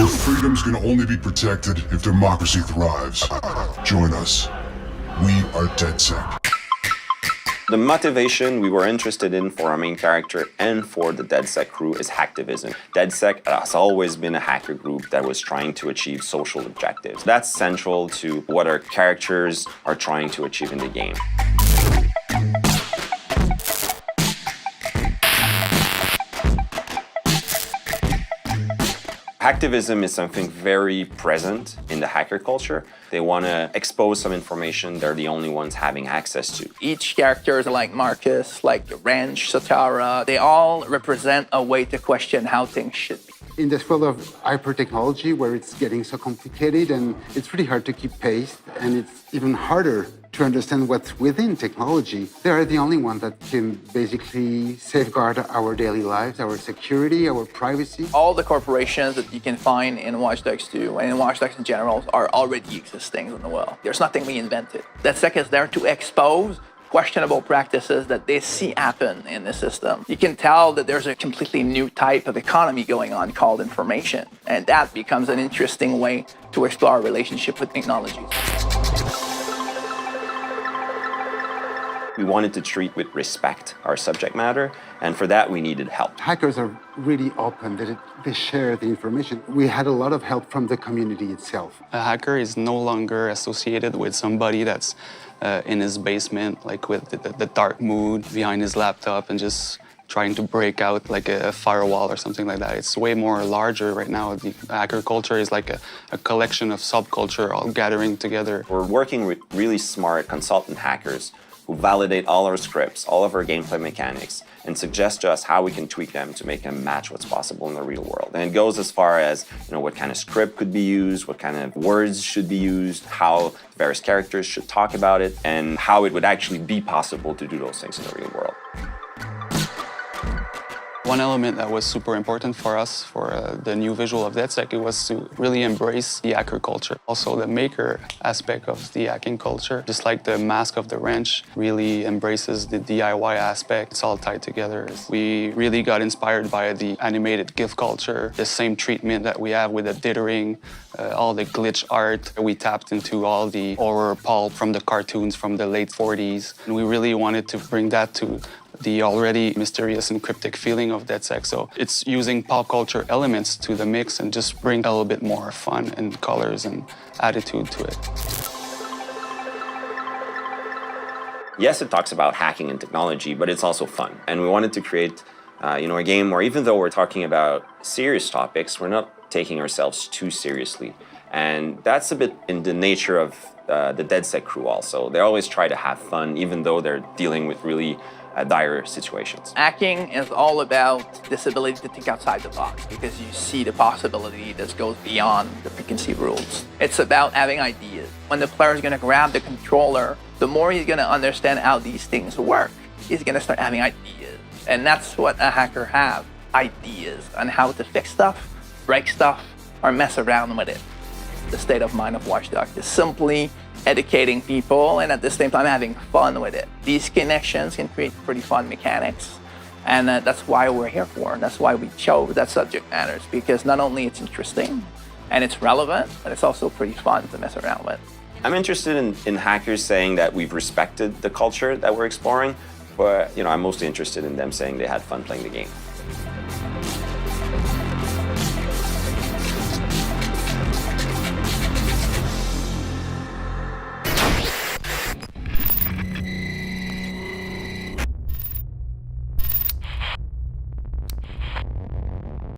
Your freedoms can only be protected if democracy thrives. Join us. We are DedSec. The motivation we were interested in for our main character and for the DedSec crew is hacktivism. DedSec has always been a hacker group that was trying to achieve social objectives. That's central to what our characters are trying to achieve in the game. Hacktivism is something very present in the hacker culture. They want to expose some information they're the only ones having access to. Each character, like Marcus, like Wrench, Satara, they all represent a way to question how things should be. In this world of hyper-technology where it's getting so complicated and it's really hard to keep pace and it's even harder to understand what's within technology, they are the only ones that can basically safeguard our daily lives, our security, our privacy. All the corporations that you can find in Watch Dogs 2 and in Watch Dogs in general are already existing in the world. There's nothing we invented. DedSec is there to expose questionable practices that they see happen in the system. You can tell that there's a completely new type of economy going on called information, and that becomes an interesting way to explore our relationship with technologies. We wanted to treat with respect our subject matter, and for that we needed help. Hackers are really open, they share the information. We had a lot of help from the community itself. A hacker is no longer associated with somebody that's in his basement, like with the dark mood behind his laptop and just trying to break out like a firewall or something like that. It's way more larger right now. The hacker culture is like a collection of subculture all gathering together. We're working with really smart consultant hackers who validate all our scripts, all of our gameplay mechanics, and suggest to us how we can tweak them to make them match what's possible in the real world. And it goes as far as, what kind of script could be used, what kind of words should be used, how various characters should talk about it, and how it would actually be possible to do those things in the real world. One element that was super important for us for the new visual of DedSec, it was to really embrace the hacker culture. Also the maker aspect of the hacking culture, just like the Mask of the Wrench really embraces the DIY aspect. It's all tied together. We really got inspired by the animated GIF culture, the same treatment that we have with the dithering, all the glitch art. We tapped into all the horror pulp from the cartoons from the late 40s. And we really wanted to bring that to the already mysterious and cryptic feeling of DedSec. So it's using pop culture elements to the mix and just bring a little bit more fun and colors and attitude to it. Yes, it talks about hacking and technology, but it's also fun. And we wanted to create a game where even though we're talking about serious topics, we're not taking ourselves too seriously. And that's a bit in the nature of the DedSec crew also. They always try to have fun, even though they're dealing with really dire situations. Hacking is all about this ability to think outside the box because you see the possibility that goes beyond the preconceived rules. It's about having ideas. When the player is going to grab the controller, the more he's going to understand how these things work, he's going to start having ideas. And that's what a hacker has, ideas on how to fix stuff, break stuff, or mess around with it. The state of mind of Watch Dogs is simply educating people and at the same time having fun with it. These connections can create pretty fun mechanics, and that's why we're here for, and that's why we chose that subject matters, because not only it's interesting and it's relevant, but it's also pretty fun to mess around with. I'm interested in hackers saying that we've respected the culture that we're exploring, but I'm mostly interested in them saying they had fun playing the game.